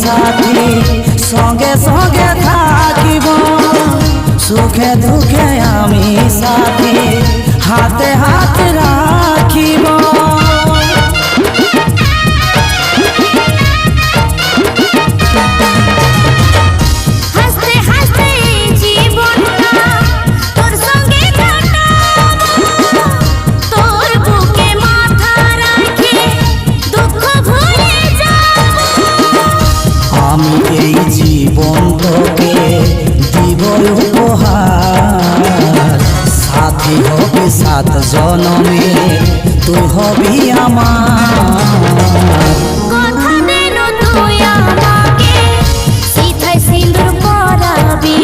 সাথী সঙ্গে সঙ্গে থাকিব সুখে দুঃখে আমি সাথী হাতে হাত রাখিব আমি এই জীবন তোকে দিব উপহার সাথী হবি 7 জনমে তুই হবি আমার কথা দিন তুই আমাকে সিথায় সিঁদুর পরাবি